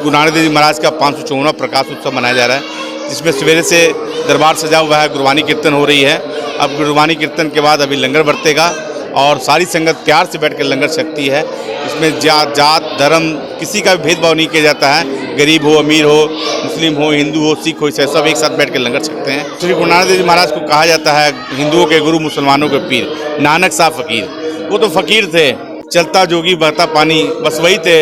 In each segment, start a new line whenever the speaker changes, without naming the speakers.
गुरु नानक देव जी महाराज का 554वां प्रकाश उत्सव मनाया जा रहा है, जिसमें सवेरे से दरबार सजा हुआ है, गुरबानी कीर्तन हो रही है। अब गुरबानी कीर्तन के बाद अभी लंगर बरतेगा और सारी संगत प्यार से बैठ कर लंगर सकती है। इसमें जात धर्म किसी का भी भेदभाव नहीं किया जाता है, गरीब हो अमीर हो, मुस्लिम हो हिंदू हो सिख हो ईसाई सब एक साथ बैठ कर लंगर सकते हैं। श्री गुरु नानक देव जी महाराज को कहा जाता है हिंदुओं के गुरु मुसलमानों के पीर, नानक साहब फकीर। वो तो फकीर थे, चलता जोगी बहता पानी, बस वही थे।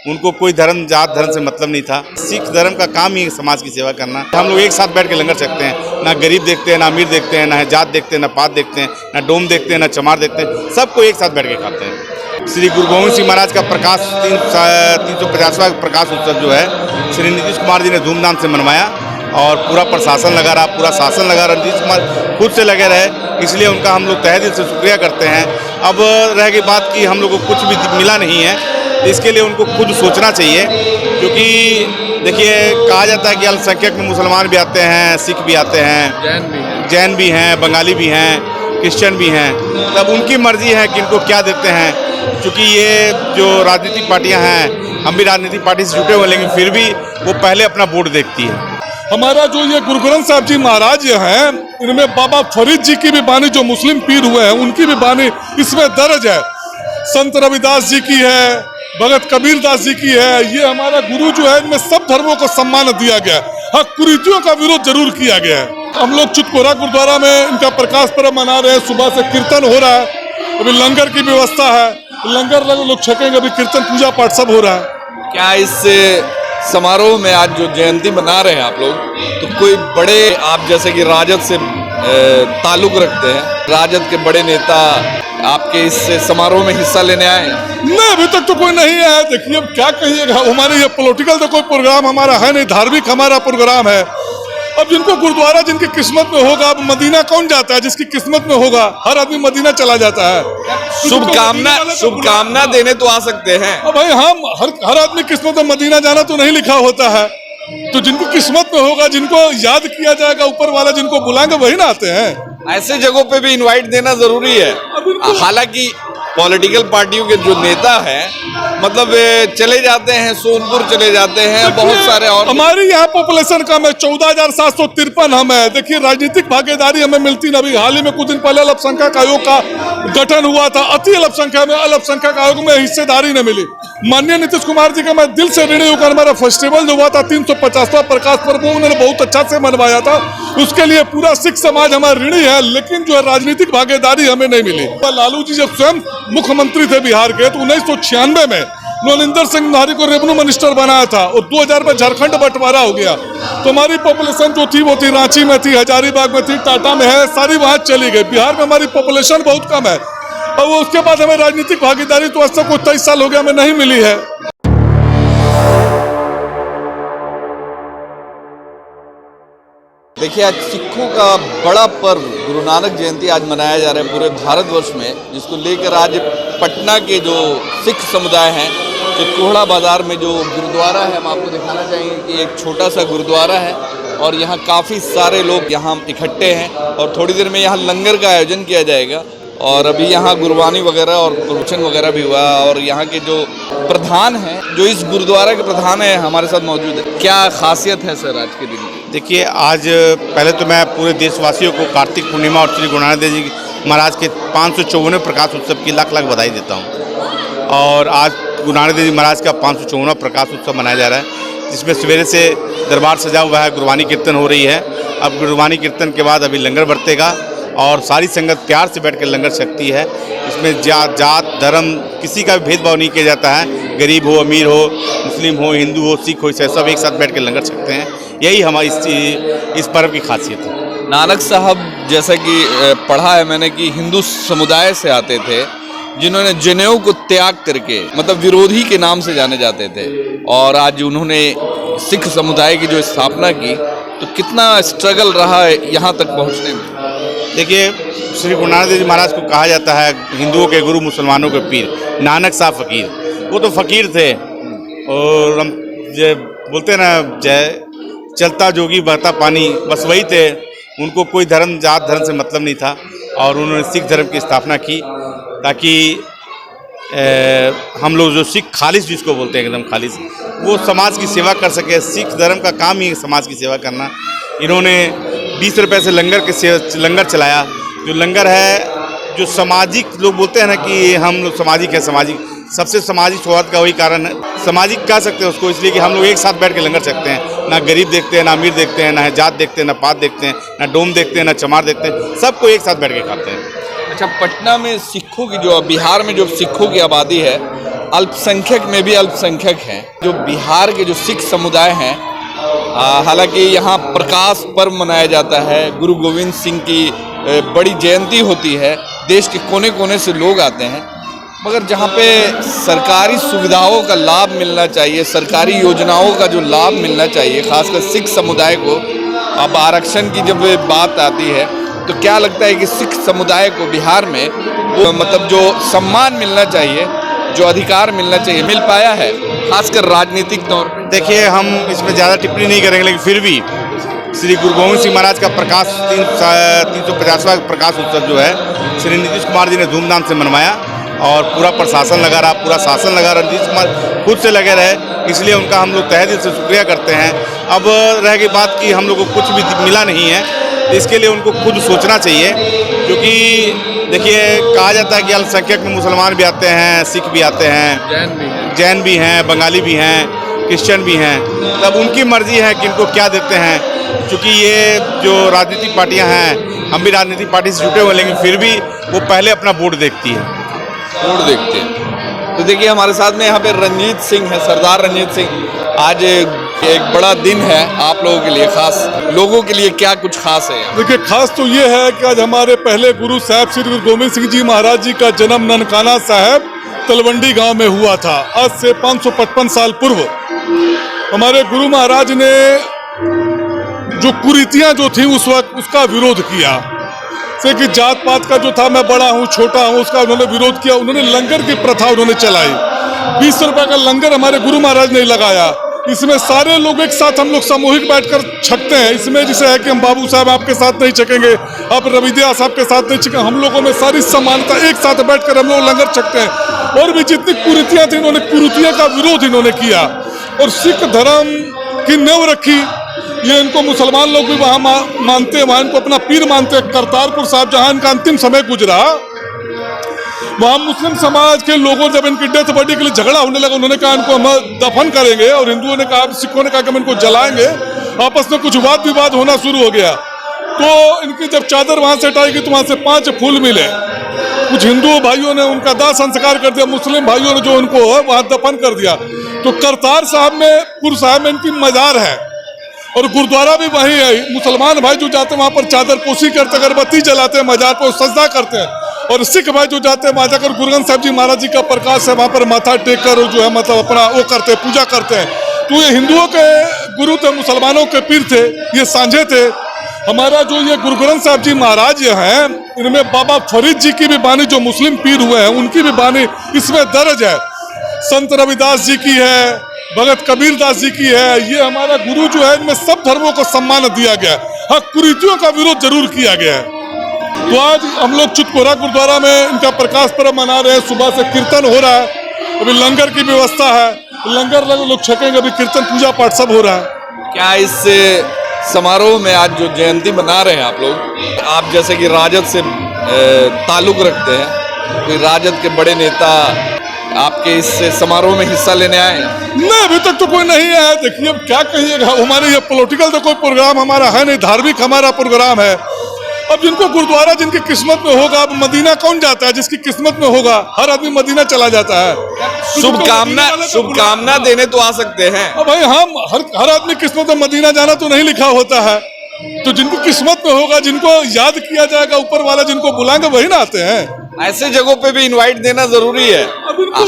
उनको कोई धर्म जात धर्म से मतलब नहीं था। सिख धर्म का काम ही समाज की सेवा करना। हम लोग एक साथ बैठ के लंगर सकते हैं, ना गरीब देखते हैं, ना अमीर देखते हैं, ना जात देखते हैं, ना पात देखते हैं, ना डोम देखते हैं, ना चमार देखते हैं, सबको एक साथ बैठ के खाते हैं। श्री गुरु गोविंद सिंह महाराज का प्रकाश 350वां प्रकाश उत्सव जो है श्री नीतीश कुमार जी ने धूमधाम से मनवाया और पूरा प्रशासन लगा रहा, पूरा शासन लगा रहा। नीतीश कुमार खुद से लगे रहे, इसलिए उनका हम लोग तहे दिल से शुक्रिया करते हैं। अब रह गई बात कि हम लोग को कुछ भी मिला नहीं है, इसके लिए उनको खुद सोचना चाहिए। क्योंकि देखिए कहा जाता है कि अल्पसंख्यक में मुसलमान भी आते हैं, सिख भी आते हैं, जैन भी हैं, बंगाली भी हैं, क्रिश्चियन भी हैं। तब उनकी मर्जी है कि इनको क्या देते हैं। क्योंकि ये जो राजनीतिक पार्टियां हैं, हम भी राजनीतिक पार्टी से जुटे हुए, लेकिन फिर भी वो पहले अपना वोट देखती है।
हमारा जो ये गुरु ग्रंथ साहब जी महाराज हैं, इनमें बाबा फरीद जी की भी बानी, जो मुस्लिम पीर हुए हैं उनकी भी बानी इसमें दर्ज है। संत रविदास जी की है, भगत कबीर दास जी की है। ये हमारा गुरु जो है, इनमें सब धर्मों को सम्मान दिया गया है। हाँ, कुरीतियों का विरोध जरूर किया गया है। हम लोग चितकोरा गुरुद्वारा में इनका प्रकाश पर्व मना रहे हैं। सुबह से कीर्तन हो रहा है, अभी लंगर की व्यवस्था है, लंगर लोग छकेंगे, अभी कीर्तन पूजा पाठ सब हो रहा है।
क्या इस समारोह में आज जो जयंती मना रहे हैं आप लोग, तो कोई बड़े आप जैसे कि राजद से ताल्लुक रखते हैं, राजद के बड़े नेता आपके इस समारोह में हिस्सा लेने आए हैं?
नहीं, अभी तक तो कोई नहीं आया। देखिए अब क्या कहिएगा, हमारे ये पॉलिटिकल तो कोई प्रोग्राम हमारा है नहीं, धार्मिक हमारा प्रोग्राम है। अब जिनको गुरुद्वारा जिनकी किस्मत में होगा, अब मदीना कौन जाता है? जिसकी किस्मत में होगा, हर आदमी मदीना चला जाता है।
शुभकामना देने तो आ सकते हैं।
अब भाई हम हर आदमी किस्मत में मदीना जाना तो नहीं लिखा होता है। तो जिनको किस्मत में होगा, जिनको याद किया जाएगा ऊपर वाला, जिनको बुलाएंगे वही ना आते हैं।
ऐसे जगहों पे भी इनवाइट देना जरूरी है। हालांकि पॉलिटिकल पार्टियों के जो नेता हैं, मतलब चले जाते हैं, सोनपुर चले जाते हैं, बहुत सारे। और
हमारी यहाँ पॉपुलेशन कम है, 14,753 हम है। देखिए राजनीतिक भागीदारी हमें मिलती नहीं। अभी हाल ही में कुछ दिन पहले अल्पसंख्यक आयोग का गठन हुआ था, अति अल्पसंख्यक में अल्पसंख्यक आयोग में हिस्सेदारी न मिली। माननीय नीतीश कुमार जी का मैं दिल से ऋणी होकर, हमारा फेस्टिवल जो हुआ था 350वां प्रकाश पर्व, उन्होंने बहुत अच्छा से मनवाया था। उसके लिए पूरा सिख समाज हमारा ऋणी है। लेकिन जो है राजनीतिक भागीदारी हमें नहीं मिली। लालू जी जब स्वयं मुख्यमंत्री थे बिहार के, तो 1996 में नरेंद्र सिंह नारी को रेवेन्यू मिनिस्टर बनाया था और 2000 में झारखंड बंटवारा हो गया। तो हमारी पॉपुलेशन जो थी वो थी रांची में थी, हजारीबाग में थी, टाटा में है, सारी वहाँ चली गई। बिहार में हमारी पॉपुलेशन बहुत कम है और उसके बाद हमें राजनीतिक भागीदारी तो आज तक 23 साल हो गया हमें नहीं मिली है।
देखिए आज सिखों का बड़ा पर्व गुरु नानक जयंती आज मनाया जा रहा है पूरे भारतवर्ष में, जिसको लेकर आज पटना के जो सिख समुदाय हैं, तो कोहड़ा बाजार में जो गुरुद्वारा है, हम आपको दिखाना चाहेंगे कि एक छोटा सा गुरुद्वारा है और यहाँ काफ़ी सारे लोग यहाँ इकट्ठे हैं और थोड़ी देर में यहाँ लंगर का आयोजन किया जाएगा। और अभी यहाँ गुरबानी वगैरह और प्रवचन वगैरह भी हुआ और यहाँ के जो प्रधान हैं, जो इस गुरुद्वारा के प्रधान हैं, हमारे साथ मौजूद है। क्या खासियत है सर आज के दिन की?
देखिए आज पहले तो मैं पूरे देशवासियों को कार्तिक पूर्णिमा और श्री गुरु नानक देव जी महाराज के 554वें प्रकाश उत्सव की लाख लाख बधाई देता हूँ। और आज गुरु नानक देव जी महाराज का 554वां प्रकाश उत्सव मनाया जा रहा है, जिसमें सवेरे से दरबार सजा हुआ है, गुरबानी कीर्तन हो रही है। अब गुरबानी कीर्तन के बाद अभी लंगर बरतेगा और सारी संगत प्यार से बैठ कर लंगर सकती है। इसमें जात धर्म किसी का भी भेदभाव नहीं किया जाता है, गरीब हो अमीर हो, मुस्लिम हो हिंदू हो सिख हो ईसाई सब एक साथ बैठ कर लंगर सकते हैं। यही हमारी इस पर्व की खासियत है।
नानक साहब जैसा कि पढ़ा है मैंने कि हिंदू समुदाय से आते थे, जिन्होंने जनेऊ को त्याग करके, मतलब विरोधी के नाम से जाने जाते थे, और आज उन्होंने सिख समुदाय की जो स्थापना की, तो कितना स्ट्रगल रहा है यहाँ तक पहुँचने में।
देखिए श्री गुरु नानक देव जी महाराज को कहा जाता है हिंदुओं के गुरु मुसलमानों के पीर, नानक साहब फकीर। वो तो फकीर थे और हम बोलते हैं ना, जय चलता जोगी बहता पानी, बस वही थे। उनको कोई धर्म जात धर्म से मतलब नहीं था और उन्होंने सिख धर्म की स्थापना की ताकि हम लोग जो सिख खालिस जिसको बोलते हैं एकदम खालिस, वो समाज की सेवा कर सके। सिख धर्म का काम ही समाज की सेवा करना। इन्होंने 20 रुपए से लंगर चलाया। जो लंगर है, जो सामाजिक लोग बोलते हैं ना कि हम लोग सामाजिक है, सामाजिक सबसे सामाजिक सौहार्द का वही कारण है। सामाजिक कह सकते हैं उसको, इसलिए कि हम लोग एक साथ बैठ के लंगर सकते हैं। ना गरीब देखते हैं, ना अमीर देखते हैं, ना जात देखते हैं, ना पात देखते हैं, ना डोम देखते हैं, ना चमार देखते हैं, सबको एक साथ बैठ के खाते हैं।
अच्छा, पटना में सिखों की जो बिहार में जो सिखों की आबादी है, अल्पसंख्यक में भी अल्पसंख्यक हैं। जो बिहार के जो सिख समुदाय हैं, हालांकि यहाँ प्रकाश पर्व मनाया जाता है, गुरु गोविंद सिंह की बड़ी जयंती होती है, देश के कोने कोने से लोग आते हैं, मगर जहाँ पे सरकारी सुविधाओं का लाभ मिलना चाहिए, सरकारी योजनाओं का जो लाभ मिलना चाहिए, खासकर सिख समुदाय को, अब आरक्षण की जब बात आती है तो क्या लगता है कि सिख समुदाय को बिहार में वो मतलब जो सम्मान मिलना चाहिए, जो अधिकार मिलना चाहिए, मिल पाया है, खासकर राजनीतिक तौर पर?
देखिए, हम इसमें ज़्यादा टिप्पणी नहीं करेंगे, लेकिन फिर भी श्री गुरु गोविंद सिंह महाराज का 350वां प्रकाश उत्सव जो है श्री नीतीश कुमार जी ने धूमधाम से मनवाया और पूरा प्रशासन लगा रहा, पूरा शासन लगा रहा। नीतीश कुमार खुद से लगे रहे, इसलिए उनका हम लोग तहे दिल से शुक्रिया करते हैं। अब रह गई बात कि हम लोग को कुछ भी मिला नहीं है, इसके लिए उनको खुद सोचना चाहिए, क्योंकि देखिए कहा जाता है कि अल्पसंख्यक में मुसलमान भी आते हैं, सिख भी आते हैं, जैन भी हैं, बंगाली भी हैं, क्रिश्चियन भी हैं। तब उनकी मर्जी है कि इनको क्या देते हैं, क्योंकि ये जो राजनीतिक पार्टियां हैं, हम भी राजनीतिक पार्टी से जुटे हुए हैं, लेकिन फिर भी वो पहले अपना वोट देखती है,
वोट देखते हैं। तो देखिए हमारे साथ में यहाँ पे रंजीत सिंह है, सरदार रंजीत सिंह। आज एक बड़ा दिन है आप लोगों के लिए, खास लोगों के लिए क्या कुछ खास है?
देखिए, खास तो ये है कि आज हमारे पहले गुरु साहब श्री गुरु गोविंद सिंह जी महाराज जी का जन्म ननकाना साहब तलवंडी गांव में हुआ था। आज से 555 साल पूर्व हमारे गुरु महाराज ने जो कुरीतियां जो थी उस वक्त उसका विरोध किया, से कि जात पात का जो था, मैं बड़ा हूँ छोटा हूँ, उसका उन्होंने विरोध किया। उन्होंने लंगर की प्रथा उन्होंने चलाई। 20 रुपए का लंगर हमारे गुरु महाराज ने लगाया। इसमें सारे लोग एक साथ हम लोग सामूहिक बैठकर छकते हैं। इसमें जैसे है कि हम बाबू साहब आपके साथ नहीं छकेंगे, आप रविदिया साहब के साथ नहीं छकेंगे, हम लोगों में सारी समानता, एक साथ बैठकर हम लोग लंगर छकते हैं। और भी जितनी कुरीतियां थी, इन्होंने कुरीतियों का विरोध इन्होंने किया और सिख धर्म की नींव रखी। ये इनको मुसलमान लोग भी वहाँ मानते हैं, वहाँ इनको अपना पीर मानते हैं। करतारपुर साहब जहाँ इनका अंतिम समय गुजरा, वहाँ मुस्लिम समाज के लोगों जब इनकी डेथ बॉडी के लिए झगड़ा होने लगा, उन्होंने कहा इनको हम दफन करेंगे, और हिंदुओं ने कहा, सिखों ने कहा कि हम इनको जलाएंगे। आपस में कुछ वाद विवाद होना शुरू हो गया। तो इनकी जब चादर वहाँ से हटाई गई तो वहाँ से 5 फूल मिले। कुछ हिंदू भाइयों ने उनका दाह संस्कार कर दिया, मुस्लिम भाइयों ने जो उनको वहाँ दफन कर दिया। तो करतार साहब में इनकी मजार है और गुरुद्वारा भी वहीं है। मुसलमान भाई जो जाते हैं वहाँ पर चादर पोशी करते, अगरबत्ती जलाते हैं, मजार पर सजदा करते हैं। और सिख भाई जो जाते हैं वहाँ जाकर गुरु ग्रंथ साहब जी महाराज जी का प्रकाश है, वहाँ पर माथा टेक कर जो है मतलब अपना वो करते हैं, पूजा करते हैं। तो ये हिंदुओं के गुरु थे, मुसलमानों के पीर थे, ये सांझे थे। हमारा जो ये गुरु ग्रंथ साहब जी महाराज हैं, इनमें बाबा फरीद जी की भी बानी, जो मुस्लिम पीर हुए हैं उनकी भी बानी इसमें दर्ज है। संत रविदास जी की है, भगत कबीर दास जी की है। ये हमारा गुरु जो है, इनमें सब धर्मों को सम्मान दिया गया है। हाँ, कुरीतियों का विरोध जरूर किया गया है। तो आज हम लोग चुटकोरा गुरुद्वारा में इनका प्रकाश पर्व मना रहे हैं। सुबह से कीर्तन हो रहा है, अभी लंगर की व्यवस्था है, लंगर लोग छकेंगे, अभी कीर्तन पूजा पाठ सब हो रहा है।
क्या इस समारोह में आज जो जयंती मना रहे हैं आप लोग, आप जैसे कि राजद से ताल्लुक रखते हैं, कोई राजद के बड़े नेता आपके इस समारोह में हिस्सा लेने आए हैं?
नहीं, अभी तक तो कोई नहीं आया। देखिए अब क्या कहिएगा, हमारे ये पॉलिटिकल तो कोई प्रोग्राम हमारा है नहीं, धार्मिक हमारा प्रोग्राम है। अब जिनको गुरुद्वारा जिनकी किस्मत में होगा, अब मदीना कौन जाता है? जिसकी किस्मत में होगा, हर आदमी मदीना चला जाता है।
शुभकामना देने तो आ सकते हैं।
अब भाई हम हर आदमी किस्मत में मदीना जाना तो नहीं लिखा होता है। तो जिनको किस्मत में होगा, जिनको याद किया जाएगा ऊपर वाला, जिनको बुलाएंगे वही ना आते हैं।
ऐसे जगहों पे भी इनवाइट देना जरूरी है।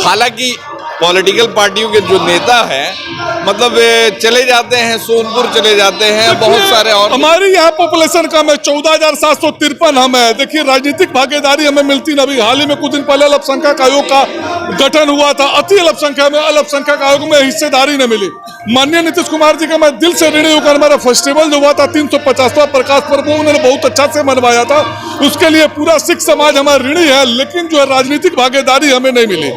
हालांकि पॉलिटिकल पार्टियों के जो नेता हैं मतलब वे चले जाते हैं, सोनपुर चले जाते हैं, बहुत सारे और
हमारी यहाँ पॉपुलेशन कम है, 14,753 हम है। देखिए राजनीतिक भागीदारी हमें मिलती ना। अभी हाल ही में कुछ दिन पहले अल्पसंख्यक आयोग का गठन हुआ था, अति अल्पसंख्यक में अल्पसंख्यक आयोग में हिस्सेदारी न मिली। माननीय नीतीश कुमार जी का मैं दिल से ऋणी होकर, हमारा फेस्टिवल जो हुआ था 350वां प्रकाश पर्व उन्होंने बहुत अच्छा से मनवाया था, उसके लिए पूरा सिख समाज हमारा ऋणी है। लेकिन जो है राजनीतिक भागीदारी हमें नहीं मिली।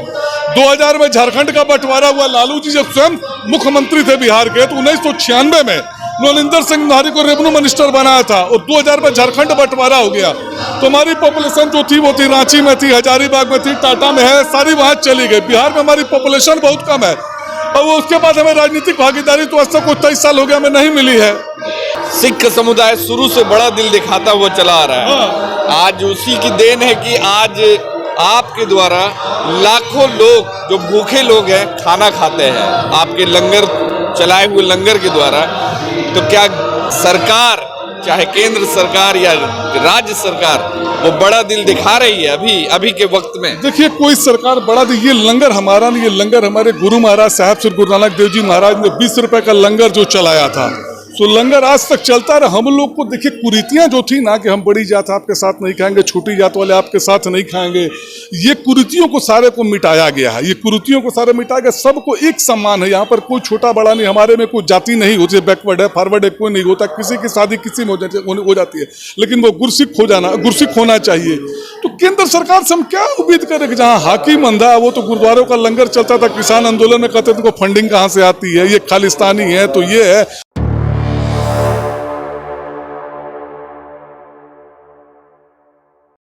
2000 में झारखंड का बंटवारा हुआ, लालू जी जब स्वयं मुख्यमंत्री थे बिहार के, तो 1996 में नरेंद्र सिंह नारी को रेवेन्यू मिनिस्टर बनाया था और 2000 में झारखंड बंटवारा हो गया। तो हमारी पॉपुलेशन जो थी वो थी रांची में थी, हजारीबाग में थी, टाटा में है, सारी वहां चली गई। बिहार में हमारी पॉपुलेशन बहुत कम है और उसके बाद हमें राजनीतिक भागीदारी तो आज तक कोई 23 साल हो गया हमें नहीं मिली है।
सिख समुदाय शुरू से बड़ा दिल दिखाता हुआ चला आ रहा है। आज उसी की देन है कि आज आपके द्वारा लाखों लोग जो भूखे लोग हैं खाना खाते हैं, आपके लंगर चलाए हुए लंगर के द्वारा। तो क्या सरकार, चाहे केंद्र सरकार या राज्य सरकार, वो बड़ा दिल दिखा रही है अभी के वक्त में?
देखिए कोई सरकार बड़ा दी, ये लंगर हमारा नहीं, ये लंगर हमारे गुरु महाराज साहब श्री गुरु नानक देव जी महाराज ने 20 रुपए का लंगर जो चलाया था, तो लंगर आज तक चलता रहा। हम लोग को देखिए कुरीतियां जो थी ना कि हम बड़ी जात आपके साथ नहीं खाएंगे, छोटी जात वाले आपके साथ नहीं खाएंगे, ये कुरीतियों को सारे को मिटाया गया है। ये कुरीतियों को सारे मिटाया गया, सबको एक सम्मान है। यहाँ पर कोई छोटा बड़ा नहीं, हमारे में कोई जाति नहीं होती, बैकवर्ड है फॉरवर्ड है कोई नहीं होता। किसी की शादी किसी में हो जाती है, लेकिन वो गुरसिख होना चाहिए। तो केंद्र सरकार से हम क्या उम्मीद करें कि जहाँ हाकिम अंधा, वो तो गुरुद्वारों का लंगर चलता था, किसान आंदोलन में कहते थे फंडिंग कहाँ से आती है, ये खालिस्तानी है तो ये है।